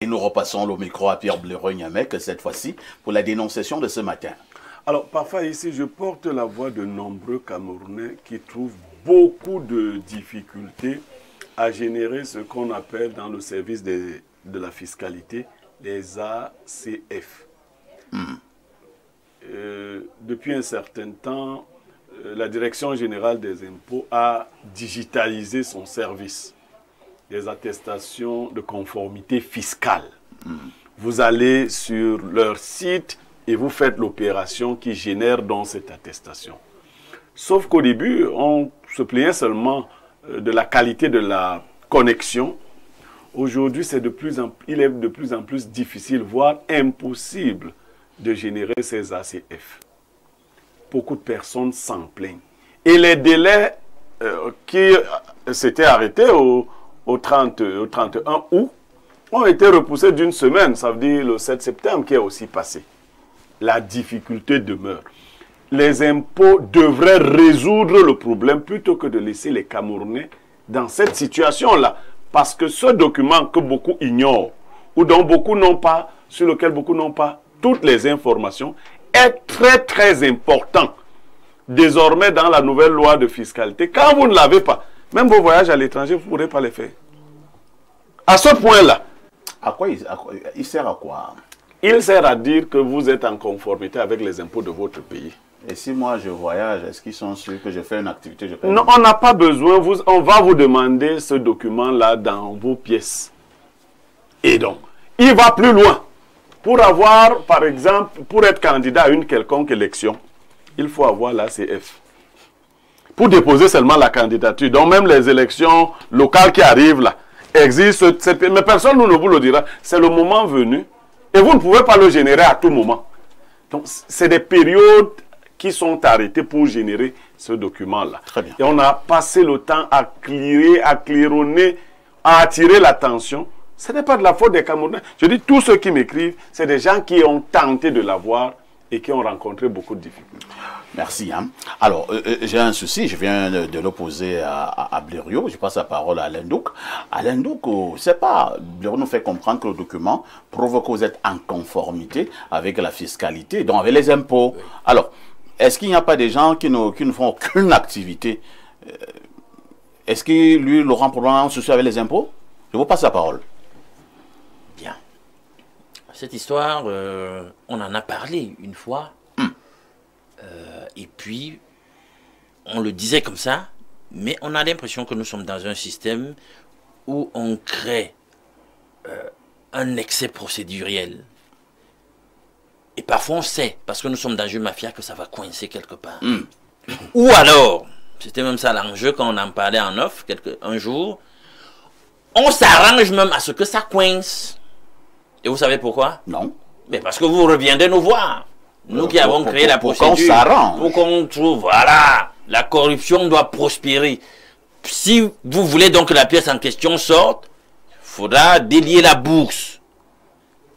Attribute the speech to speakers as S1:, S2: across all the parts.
S1: Et nous repassons le micro à Pierre Blaireau-Nyamek, cette fois-ci, pour la dénonciation de ce matin.
S2: Alors, parfois ici, je porte la voix de nombreux Camerounais qui trouvent beaucoup de difficultés à générer ce qu'on appelle dans le service de la fiscalité les ACF. Depuis un certain temps, la Direction générale des impôts a digitalisé son service des attestations de conformité fiscale. Vous allez sur leur site et vous faites l'opération qui génère donc cette attestation. Sauf qu'au début, on se plaignait seulement de la qualité de la connexion. Aujourd'hui, il est de plus en plus difficile, voire impossible, de générer ces ACF. Beaucoup de personnes s'en plaignent. Et les délais qui s'étaient arrêtés au 31 août ont été repoussés d'une semaine, ça veut dire le 7 septembre qui est aussi passé. La difficulté demeure. Les impôts devraient résoudre le problème plutôt que de laisser les Camerounais dans cette situation-là. Parce que ce document que beaucoup ignorent, ou dont beaucoup n'ont pas, sur lequel beaucoup n'ont pas toutes les informations, est très très important. Désormais, dans la nouvelle loi de fiscalité, quand vous ne l'avez pas, même vos voyages à l'étranger, vous ne pourrez pas les faire. À ce point-là.
S1: Il sert à quoi?
S2: Il sert à dire que vous êtes en conformité avec les impôts de votre pays.
S1: Et si moi je voyage, est-ce qu'ils sont sûrs que je fais une activité?
S2: Non, on n'a pas besoin. On va vous demander ce document-là dans vos pièces. Et donc, il va plus loin. Pour avoir, par exemple, pour être candidat à une quelconque élection, il faut avoir l'ACF. Pour déposer seulement la candidature. Donc, même les élections locales qui arrivent là, existent. Mais personne ne vous le dira. C'est le moment venu. Et vous ne pouvez pas le générer à tout moment. Donc, c'est des périodes qui sont arrêtées pour générer ce document-là.
S1: Très bien.
S2: Et on a passé le temps à clearer, à claironner, à attirer l'attention. Ce n'est pas de la faute des Camerounais. Je dis, tous ceux qui m'écrivent, c'est des gens qui ont tenté de l'avoir et qui ont rencontré beaucoup de difficultés.
S1: Merci. Alors, j'ai un souci, je viens de l'opposer à Blériot. Je passe la parole à Alain Douk. Alain Douk, c'est pas... Blériot nous fait comprendre que le document prouve que vous êtes en conformité avec la fiscalité, donc avec les impôts. Oui. Alors, est-ce qu'il n'y a pas des gens qui ne font aucune activité? Est-ce que lui, Laurent Proulin, a un souci avec les impôts? Je vous passe la parole.
S3: Bien. Cette histoire, on en a parlé une fois. Et puis, on le disait comme ça, mais on a l'impression que nous sommes dans un système où on crée un excès procéduriel. Et parfois on sait, parce que nous sommes dans une mafia, que ça va coincer quelque part. Ou alors, c'était même ça l'enjeu quand on en parlait en off, un jour, on s'arrange même à ce que ça coince. Et vous savez pourquoi?
S1: Non.
S3: Mais parce que vous reviendrez nous voir. Nous qui avons créé la procédure, pour qu'on trouve, voilà, la corruption doit prospérer. Si vous voulez donc que la pièce en question sorte, il faudra délier la bourse.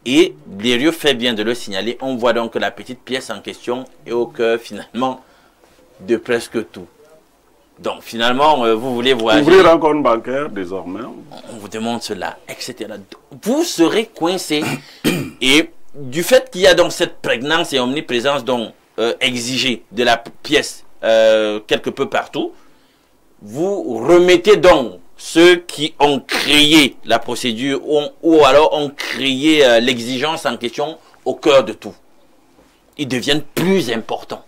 S3: Et Blériot fait bien de le signaler. On voit donc que la petite pièce en question est au cœur finalement de presque tout. Donc finalement, vous voulez voyager.
S2: Ouvrir un compte bancaire désormais.
S3: On vous demande cela, etc. Vous serez coincé. Et du fait qu'il y a donc cette prégnance et omniprésence donc exigée de la pièce quelque peu partout, vous remettez donc ceux qui ont créé la procédure ou alors ont créé l'exigence en question au cœur de tout. Ils deviennent plus importants.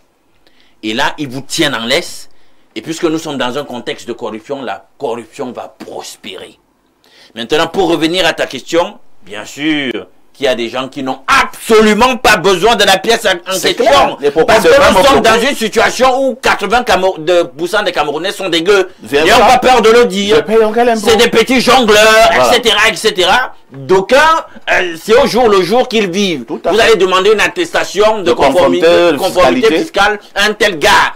S3: Et là, ils vous tiennent en laisse. Et puisque nous sommes dans un contexte de corruption, la corruption va prospérer. Maintenant, pour revenir à ta question, bien sûr qu'il y a des gens qui n'ont absolument pas besoin de la pièce en question. Parce que nous sommes dans une situation où 80% des Camerounais sont des gueux. Ils n'ont pas peur de le dire. C'est des petits jongleurs, voilà. etc. D'aucuns, c'est au jour le jour qu'ils vivent. Vous allez demander une attestation de conformité fiscale à un tel gars.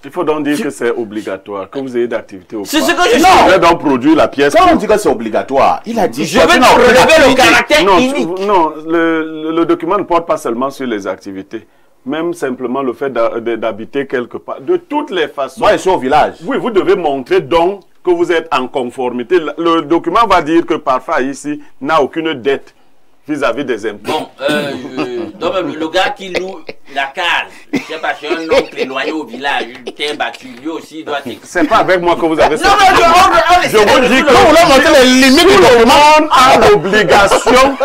S2: Il faut donc dire que c'est obligatoire, que vous ayez d'activité ou pas.
S3: C'est ce que je dis.
S2: Vous devez donc produire la pièce.
S1: Quand on dit que c'est obligatoire, il a dit...
S3: Je vais relever le caractère unique.
S2: Non, le document ne porte pas seulement sur les activités. Même simplement le fait d'habiter quelque part. De toutes les façons...
S1: Moi, je suis au village.
S2: Oui, vous devez montrer donc que vous êtes en conformité. Le document va dire que parfois ici n'a aucune dette vis-à-vis des impôts.
S3: Bon, donc le gars qui loue la cale, je sais pas, c'est un oncle éloigné au village, il t'est battu, lui aussi doit être...
S2: C'est pas avec moi que vous avez ça.
S3: Non, mais
S2: Je vous dis que
S1: on voulait montrer les limites du
S2: tout le
S1: document.
S2: monde a l'obligation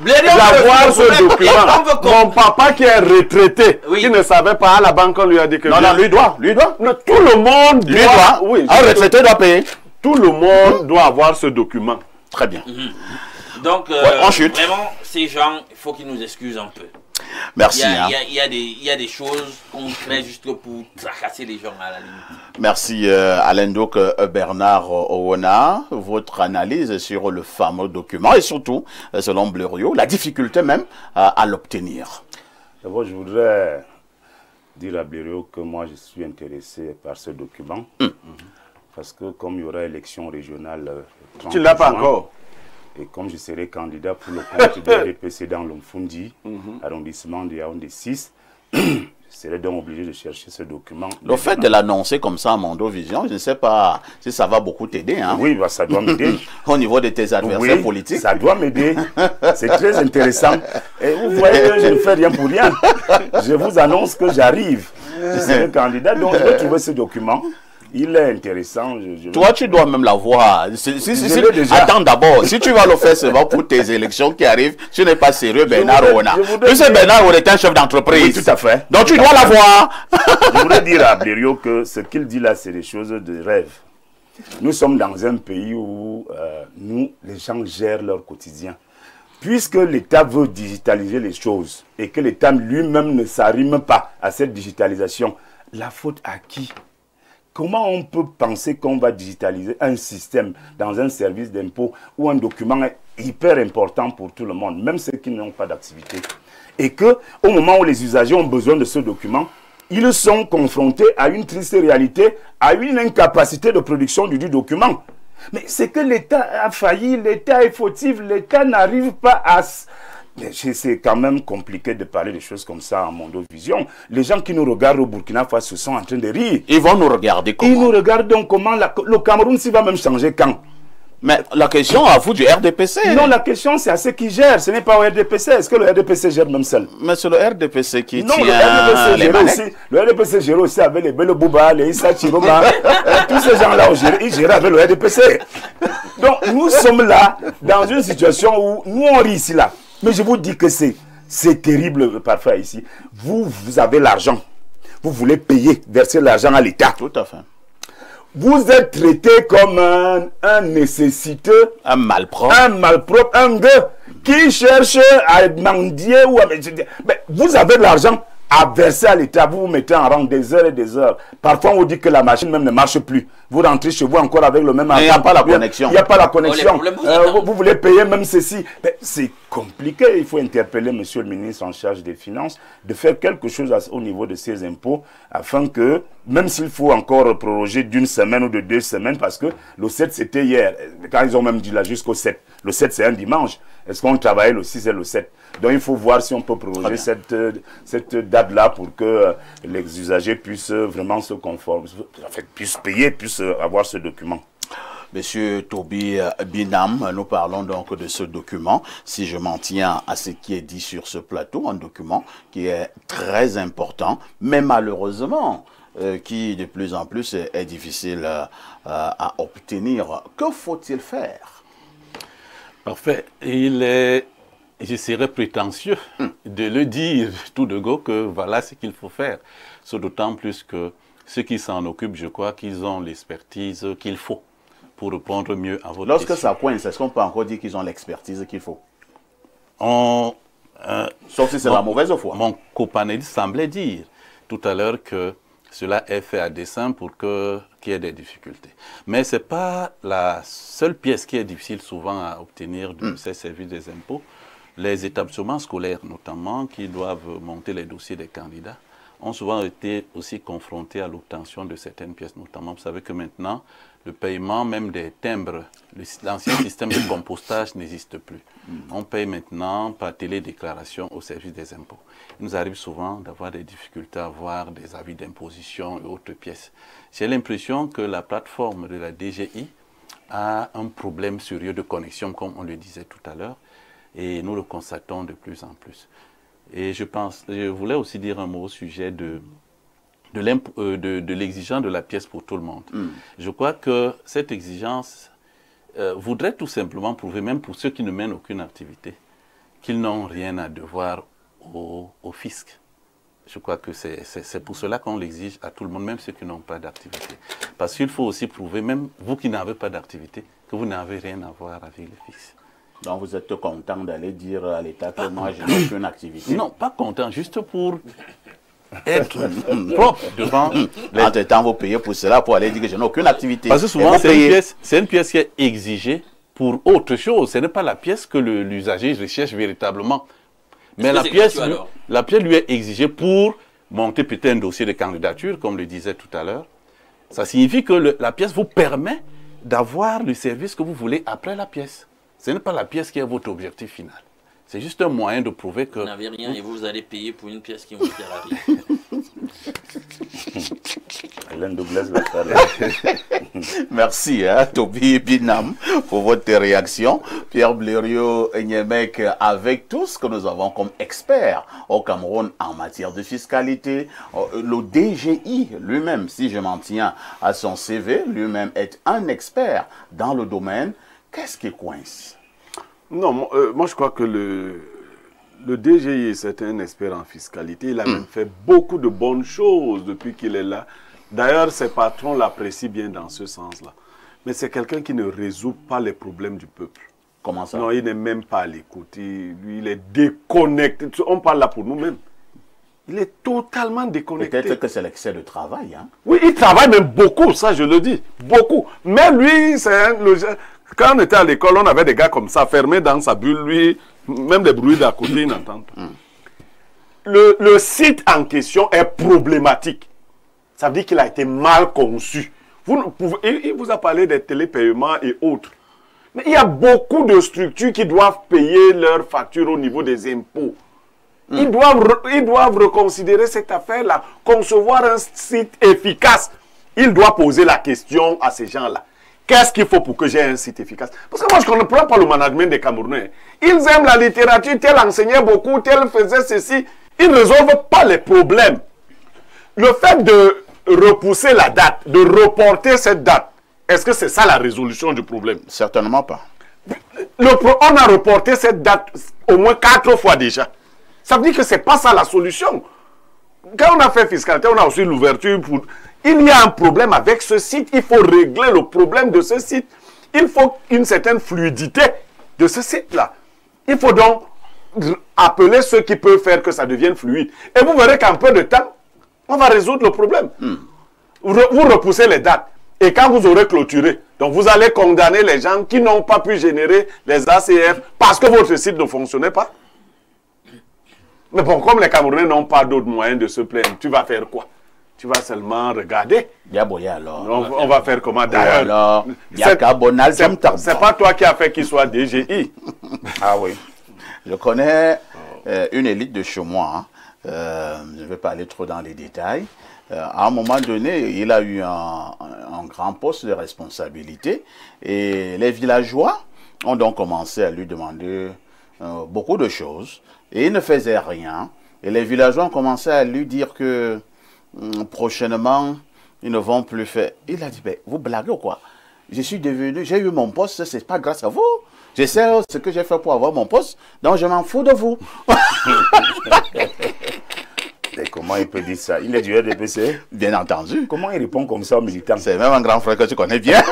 S2: d'avoir ce document. Mon papa qui est retraité,
S3: Oui.
S2: qui ne savait pas, à la banque, on lui a dit que...
S1: Non, non, lui doit.
S2: Non, tout le monde
S1: Lui doit.
S2: Oui,
S1: Un retraité doit payer.
S2: tout le monde doit avoir ce document.
S1: Très bien.
S3: Donc,
S1: on chute.
S3: vraiment, ces gens, il faut qu'ils nous excusent un peu.
S1: Merci.
S3: Il y a des choses qu'on crée juste pour tracasser les gens à la limite.
S1: Merci Alain Douk, Bernard Owona, votre analyse sur le fameux document et surtout, selon Blériot, la difficulté même à l'obtenir.
S4: D'abord, je voudrais dire à Blériot que moi, je suis intéressé par ce document. Parce que comme il y aura élection régionale le 30
S2: Tu ne l'as pas
S4: juin,
S2: encore.
S4: et comme je serai candidat pour le compte de l'RDPC dans l'Omfundi, arrondissement de Yaoundé 6, je serai donc obligé de chercher ce document.
S1: Le fait de l'annoncer comme ça à Mondovision, je ne sais pas si ça va beaucoup t'aider. Hein?
S4: Oui, bah, ça doit m'aider.
S1: Au niveau de tes adversaires
S4: Oui,
S1: politiques.
S4: ça doit m'aider. C'est très intéressant. Et vous voyez que je ne fais rien pour rien. Je vous annonce que j'arrive. Je serai candidat, donc je vais trouver ce document. Il est intéressant.
S1: Toi, tu dois même l'avoir. Attends d'abord, si tu vas le faire seulement pour tes élections qui arrivent, tu n'es pas sérieux, Bernard Owona. Tu sais, Bernard Owona est un chef d'entreprise.
S4: Oui, tout à fait.
S1: Donc tu dois l'avoir.
S4: Je voudrais dire à Blériot que ce qu'il dit là, c'est des choses de rêve. Nous sommes dans un pays où nous, les gens gèrent leur quotidien. Puisque l'État veut digitaliser les choses et que l'État lui-même ne s'arrime pas à cette digitalisation, la faute à qui ? Comment on peut penser qu'on va digitaliser un système dans un service d'impôt où un document est hyper important pour tout le monde, même ceux qui n'ont pas d'activité, et que au moment où les usagers ont besoin de ce document, ils sont confrontés à une triste réalité, à une incapacité de production du document. Mais c'est que l'État a failli, l'État est fautif, l'État n'arrive pas à... C'est quand même compliqué de parler de choses comme ça en Mondovision. Les gens qui nous regardent au Burkina Faso sont en train de rire.
S1: Ils vont nous regarder comment?
S4: Ils nous regardent donc comment le Cameroun s'il va même changer quand?
S1: Mais la question à vous du RDPC.
S4: Non, la question c'est à ceux qui gèrent, ce n'est pas au RDPC. Est-ce que le RDPC gère même seul?
S1: Mais c'est le RDPC qui
S4: non,
S1: tient
S4: le RDPC
S1: les
S4: gère
S1: manettes.
S4: aussi. Le RDPC gère aussi avec les Bello Bouba, les Issa Chiroma. Tous ces gens-là, ils gèrent avec le RDPC. Donc nous sommes là dans une situation où nous on rit ici là. Mais je vous dis que c'est terrible parfois ici. Vous avez l'argent. Vous voulez payer, verser l'argent à l'État.
S1: Tout à fait.
S4: Vous êtes traité comme un nécessiteux.
S1: Un malpropre.
S4: Un malpropre, un gars qui cherche à mendier ou à... Mais vous avez de l'argent à verser à l'État, vous vous mettez en rang des heures et des heures. Parfois, on vous dit que la machine même ne marche plus. Vous rentrez chez vous encore avec le même argent.
S1: Mais il n'y a pas la connexion.
S4: Il n'y a pas la connexion.
S3: Oh,
S4: vous voulez payer même ceci. C'est compliqué. Il faut interpeller monsieur le ministre en charge des Finances de faire quelque chose au niveau de ces impôts afin que, même s'il faut encore proroger d'une semaine ou de 2 semaines, parce que le 7 c'était hier, quand ils ont même dit là jusqu'au 7. Le 7 c'est un dimanche. Est-ce qu'on travaillait le 6 et le 7? Donc il faut voir si on peut prolonger cette date-là pour que les usagers puissent vraiment se conformer, puissent payer, puissent avoir ce document.
S1: Monsieur Toby Binam, nous parlons donc de ce document. Si je m'en tiens à ce qui est dit sur ce plateau, un document qui est très important, mais malheureusement, qui de plus en plus est difficile à obtenir. Que faut-il faire?
S5: Parfait. Je serais prétentieux de le dire tout de go que voilà ce qu'il faut faire. C'est d'autant plus que ceux qui s'en occupent, je crois qu'ils ont l'expertise qu'il faut pour répondre mieux à votre
S1: Lorsque
S5: question.
S1: ça coince, est-ce qu'on peut encore dire qu'ils ont l'expertise qu'il faut? Sauf si c'est la mauvaise foi.
S5: Mon copanéliste semblait dire tout à l'heure que cela est fait à dessein pour qu'il y ait des difficultés. Mais ce n'est pas la seule pièce qui est difficile souvent à obtenir de ces services des impôts. Les établissements scolaires, notamment, qui doivent monter les dossiers des candidats, ont souvent été aussi confrontés à l'obtention de certaines pièces, notamment. Vous savez que maintenant, le paiement même des timbres, l'ancien système de compostage n'existe plus. On paye maintenant par télédéclaration au service des impôts. Il nous arrive souvent d'avoir des difficultés à avoir des avis d'imposition et autres pièces. J'ai l'impression que la plateforme de la DGI a un problème sérieux de connexion, comme on le disait tout à l'heure, et nous le constatons de plus en plus. Et je voulais aussi dire un mot au sujet de l'exigence de la pièce pour tout le monde. Je crois que cette exigence voudrait tout simplement prouver, même pour ceux qui ne mènent aucune activité, qu'ils n'ont rien à devoir au fisc. Je crois que c'est pour cela qu'on l'exige à tout le monde, même ceux qui n'ont pas d'activité. Parce qu'il faut aussi prouver, même vous qui n'avez pas d'activité, que vous n'avez rien à voir avec le fisc.
S1: Donc vous êtes content d'aller dire à l'État que moi je n'ai aucune activité?
S5: Non, pas content, juste pour être propre devant les...
S1: Entre-temps, vous payez pour cela, pour aller dire que je n'ai aucune activité.
S5: Parce que souvent, c'est une pièce qui est exigée pour autre chose. Ce n'est pas la pièce que l'usager recherche véritablement. Mais la pièce lui est exigée pour monter peut-être un dossier de candidature, comme le disait tout à l'heure. Ça signifie que la pièce vous permet d'avoir le service que vous voulez après la pièce. Ce n'est pas la pièce qui est votre objectif final. C'est juste un moyen de prouver que...
S3: Vous n'avez rien et vous allez payer pour une pièce qui ne vous sert à rien.
S4: Alain Douglas va faire
S1: Merci, Toby Binam, pour votre réaction. Pierre Blériot-Niemek, avec tout ce que nous avons comme experts au Cameroun en matière de fiscalité, le DGI lui-même, si je m'en tiens à son CV, lui-même est un expert dans le domaine. Qu'est-ce qui coince?
S2: Non, moi je crois que le DGI, c'est un expert en fiscalité. Il a même fait beaucoup de bonnes choses depuis qu'il est là. D'ailleurs, ses patrons l'apprécient bien dans ce sens-là. Mais c'est quelqu'un qui ne résout pas les problèmes du peuple.
S1: Comment ça?
S2: Non, il n'est même pas à l'écoute. Lui, il est déconnecté. On parle là pour nous-mêmes. Il est totalement déconnecté.
S1: Peut-être que c'est l'excès de travail. Hein?
S2: Oui, il travaille même beaucoup, ça je le dis. Beaucoup. Mais lui, c'est quand on était à l'école, on avait des gars comme ça, fermés dans sa bulle. Lui, même les bruits d'à côté, ils n'entendent pas. Le site en question est problématique. Ça veut dire qu'il a été mal conçu. Il vous a parlé des télépaiements et autres. Mais il y a beaucoup de structures qui doivent payer leurs factures au niveau des impôts. Ils doivent reconsidérer cette affaire-là, concevoir un site efficace. Il doit poser la question à ces gens-là. Qu'est-ce qu'il faut pour que j'ai un site efficace? Parce que moi, je ne comprends pas le management des Camerounais. Ils aiment la littérature, tel enseignait beaucoup, tel faisait ceci. Ils ne résolvent pas les problèmes. Le fait de repousser la date, de reporter cette date, est-ce que c'est ça la résolution du problème?
S1: Certainement pas.
S2: On a reporté cette date au moins 4 fois déjà. Ça veut dire que ce n'est pas ça la solution. Quand on a fait fiscalité, on a aussi l'ouverture pour... Il y a un problème avec ce site. Il faut régler le problème de ce site. Il faut une certaine fluidité de ce site-là. Il faut donc appeler ceux qui peuvent faire que ça devienne fluide. Et vous verrez qu'en peu de temps, on va résoudre le problème. Vous repoussez les dates. Et quand vous aurez clôturé, donc vous allez condamner les gens qui n'ont pas pu générer les ACF parce que votre site ne fonctionnait pas. Mais bon, comme les Camerounais n'ont pas d'autres moyens de se plaindre, tu vas faire quoi? Tu vas seulement regarder.
S1: Alors.
S2: On va faire comment? D'ailleurs, c'est pas toi qui as fait qu'il soit DGI.
S1: Ah oui. Je connais une élite de chez moi. Je ne vais pas aller trop dans les détails. À un moment donné, il a eu un grand poste de responsabilité. Et les villageois ont donc commencé à lui demander beaucoup de choses. Et il ne faisait rien. Et les villageois ont commencé à lui dire que prochainement, ils ne vont plus faire. Il a dit, ben, vous blaguez ou quoi? J'ai eu mon poste, c'est pas grâce à vous. Je sais ce que j'ai fait pour avoir mon poste, donc je m'en fous de vous.
S4: Et comment il peut dire ça? Il est du RDPC?
S1: Bien entendu.
S4: Comment il répond comme ça aux militants?
S1: C'est même un grand frère que tu connais bien.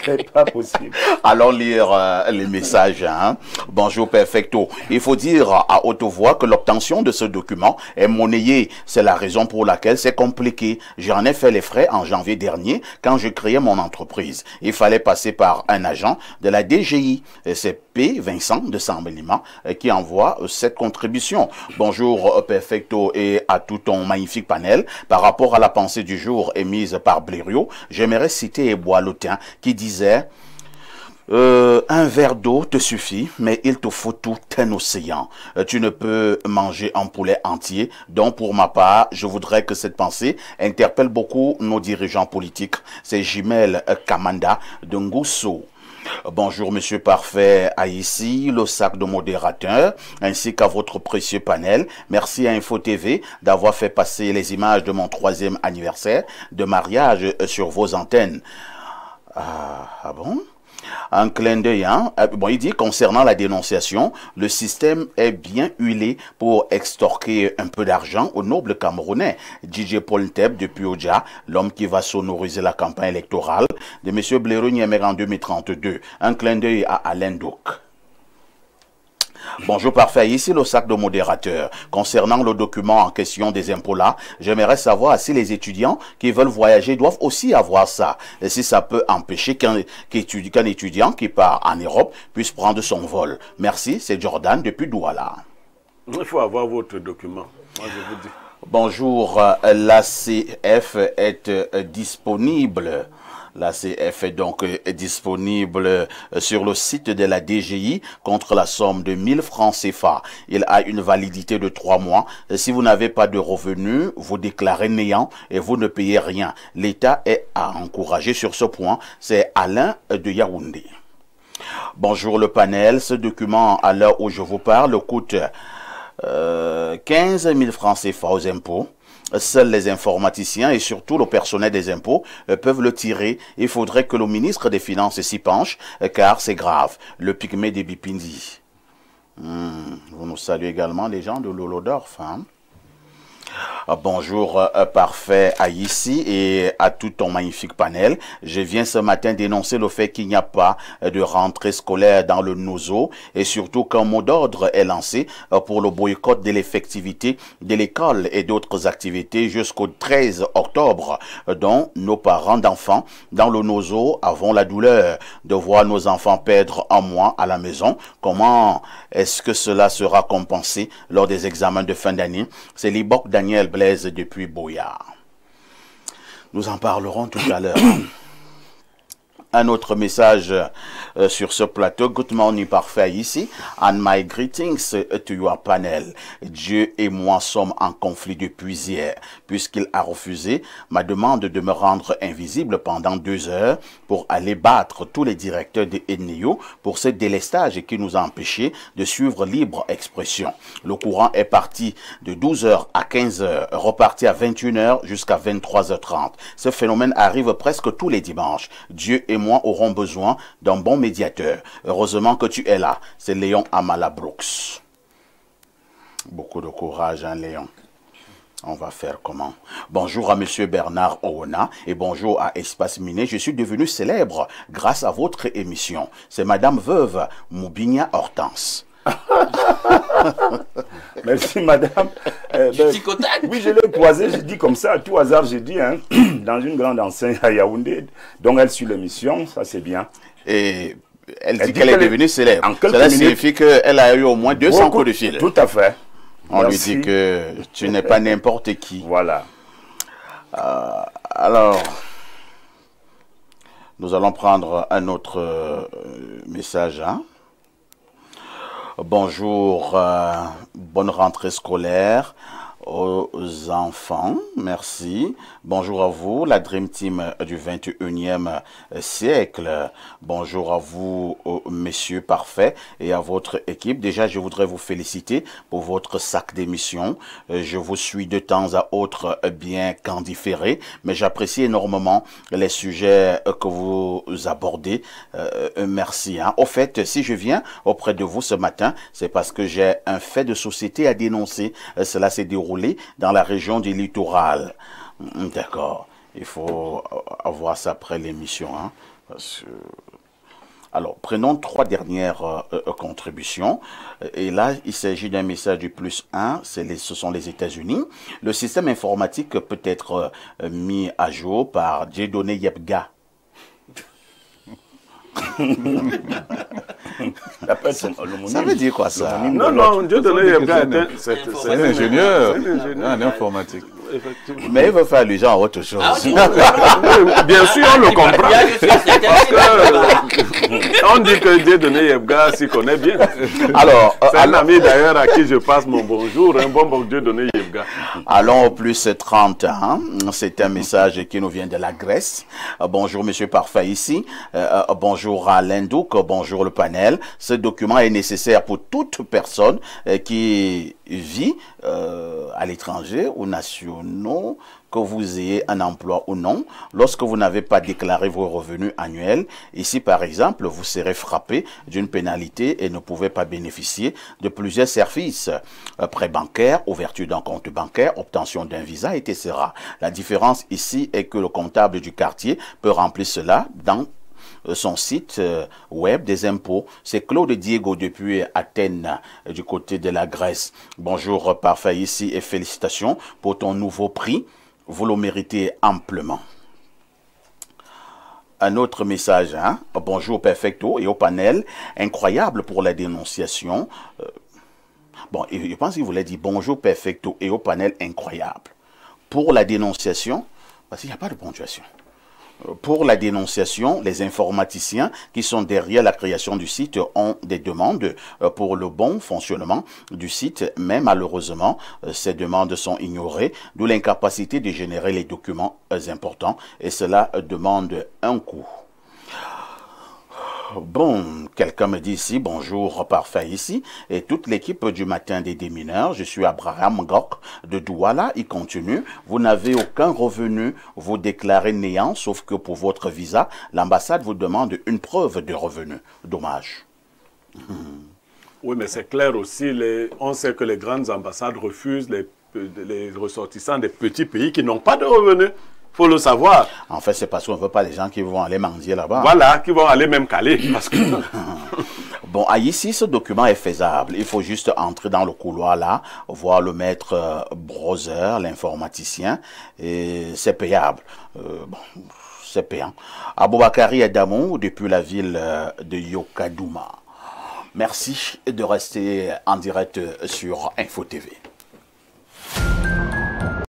S4: C'est pas possible.
S1: Allons lire les messages. Hein. Bonjour Perfecto. Il faut dire à haute voix que l'obtention de ce document est monnayée. C'est la raison pour laquelle c'est compliqué. J'en ai fait les frais en janvier dernier quand je créais mon entreprise. Il fallait passer par un agent de la DGI. C'est P. Vincent de Saint-Bélima qui envoie cette contribution. Bonjour Perfecto et à tout ton magnifique panel. Par rapport à la pensée du jour émise par Blériot, j'aimerais citer Boileautin qui disait un verre d'eau te suffit, mais il te faut tout un océan. Tu ne peux manger un poulet entier. Donc, pour ma part, je voudrais que cette pensée interpelle beaucoup nos dirigeants politiques. C'est Jimel Kamanda de Ngousso. Bonjour Monsieur Parfait, à ici le sac de modérateur, ainsi qu'à votre précieux panel. Merci à Info TV d'avoir fait passer les images de mon 3e anniversaire de mariage sur vos antennes. Ah bon? Un clin d'œil, hein? Bon, il dit concernant la dénonciation, le système est bien huilé pour extorquer un peu d'argent au noble Camerounais. DJ Paul Nteb depuis Oja, l'homme qui va sonoriser la campagne électorale de M. Blériot Nyemere en 2032. Un clin d'œil à Alain Douk. Bonjour Parfait, ici le sac de modérateur. Concernant le document en question des impôts là, j'aimerais savoir si les étudiants qui veulent voyager doivent aussi avoir ça. Et si ça peut empêcher qu'un étudiant qui part en Europe puisse prendre son vol. Merci, c'est Jordan depuis Douala.
S2: Il faut avoir votre document, moi je vous dis.
S1: Bonjour, l'ACF est disponible. La CF est donc disponible sur le site de la DGI contre la somme de 1000 francs CFA. Il a une validité de 3 mois. Si vous n'avez pas de revenus, vous déclarez néant et vous ne payez rien. L'État est à encourager sur ce point. C'est Alain de Yaoundé. Bonjour le panel. Ce document, à l'heure où je vous parle, coûte 15 000 francs CFA aux impôts. Seuls les informaticiens et surtout le personnel des impôts peuvent le tirer. Il faudrait que le ministre des Finances s'y penche, car c'est grave. Le pygmée des Bipindi. Vous nous saluez également les gens de Lolodorf. Hein? Bonjour Parfait à ici et à tout ton magnifique panel. Je viens ce matin dénoncer le fait qu'il n'y a pas de rentrée scolaire dans le Nozo et surtout qu'un mot d'ordre est lancé pour le boycott de l'effectivité de l'école et d'autres activités jusqu'au 13 octobre, dont nos parents d'enfants dans le Nozo avons la douleur de voir nos enfants perdre un mois à la maison. Comment est-ce que cela sera compensé lors des examens de fin d'année? C'est Libok Daniel Blaise depuis Boyard. Nous en parlerons tout à l'heure. Un autre message sur ce plateau. Good morning Parfait ici. And my greetings to your panel. Dieu et moi sommes en conflit depuis hier, puisqu'il a refusé ma demande de me rendre invisible pendant 2 heures pour aller battre tous les directeurs de NEO pour ce délestage qui nous a empêchés de suivre libre expression. Le courant est parti de 12h à 15h, reparti à 21h jusqu'à 23h30. Ce phénomène arrive presque tous les dimanches. Dieu et moi auront besoin d'un bon médiateur. Heureusement que tu es là. C'est Léon Amala Brooks. Beaucoup de courage, hein, Léon. On va faire comment? Bonjour à Monsieur Bernard Oona et bonjour à Espace Miné. Je suis devenu célèbre grâce à votre émission. C'est Madame Veuve Moubinia Hortense.
S4: Merci madame. Oui, je l'ai croisé, j'ai dit comme ça, à tout hasard, j'ai dit, hein, dans une grande enseigne à Yaoundé. Donc elle suit l'émission, ça c'est bien.
S1: Et elle dit qu'elle est devenue célèbre. Cela
S4: minutes,
S1: signifie qu'elle a eu au moins 200 coups de fil.
S4: Tout à fait.
S1: On lui dit que tu n'es pas n'importe qui.
S4: Voilà.
S1: Alors, nous allons prendre un autre message, hein. Bonjour, bonne rentrée scolaire aux enfants, merci. Bonjour à vous, la Dream Team du 21e siècle. Bonjour à vous, messieurs parfaits, et à votre équipe. Déjà, je voudrais vous féliciter pour votre sac d'émission. Je vous suis de temps à autre, bien qu'en différé, mais j'apprécie énormément les sujets que vous abordez. Merci. Hein. Au fait, si je viens auprès de vous ce matin, c'est parce que j'ai un fait de société à dénoncer. Cela s'est déroulé dans la région du littoral. D'accord. Il faut avoir ça après l'émission. Hein, alors, prenons 3 dernières contributions. Et là, il s'agit d'un message du +1. Ce sont les États-Unis. Le système informatique peut être mis à jour par Dieudonné Yebga. Ça veut dire quoi ça?
S2: Non, Dieudonné Yebga
S5: c'est un ingénieur en informatique.
S2: Effectivement.
S1: Mais il veut faire allusion à autre chose.
S2: Bien sûr, on le comprend. On dit que Dieudonné Yebga s'y connaît bien.
S1: Alors,
S2: c'est un ami d'ailleurs à qui je passe mon bonjour, un bon Dieudonné Yebga.
S1: Allons au plus 30 ans. C'est un message qui nous vient de la Grèce. Bonjour Monsieur Parfait ici. Bonjour à l'Indouk. Bonjour le panel. Ce document est nécessaire pour toute personne qui vit à l'étranger ou nationaux, que vous ayez un emploi ou non, lorsque vous n'avez pas déclaré vos revenus annuels. Ici, par exemple, vous serez frappé d'une pénalité et ne pouvez pas bénéficier de plusieurs services. Prêt bancaire, ouverture d'un compte bancaire, obtention d'un visa, etc. La différence ici est que le comptable du quartier peut remplir cela dans son site web des impôts. C'est Claude Diego depuis Athènes, du côté de la Grèce. Bonjour Parfait ici et félicitations pour ton nouveau prix. Vous le méritez amplement. Un autre message, hein? Bonjour Perfecto et au panel. Incroyable pour la dénonciation. Bon, je pense qu'il voulait dire bonjour Perfecto et au panel incroyable. Pour la dénonciation, parce qu'il n'y a pas de ponctuation. Pour la dénonciation, les informaticiens qui sont derrière la création du site ont des demandes pour le bon fonctionnement du site, mais malheureusement, ces demandes sont ignorées, d'où l'incapacité de générer les documents importants, et cela demande un coût. Bon, quelqu'un me dit ici, bonjour Parfait ici, et toute l'équipe du matin des démineurs, je suis Abraham Gok de Douala, il continue, vous n'avez aucun revenu, vous déclarez néant, sauf que pour votre visa, l'ambassade vous demande une preuve de revenu. Dommage.
S2: Oui, mais c'est clair aussi, on sait que les grandes ambassades refusent les ressortissants des petits pays qui n'ont pas de revenus. Faut le savoir.
S1: En fait, c'est parce qu'on ne veut pas les gens qui vont aller mendier là-bas.
S2: Voilà, qui vont aller même caler. Parce que...
S1: Bon, ici, ce document est faisable. Il faut juste entrer dans le couloir là, voir le maître browser, l'informaticien, et c'est payable. Bon, c'est payant. Aboubakari Adamou, depuis la ville de Yokadouma. Merci de rester en direct sur Info TV.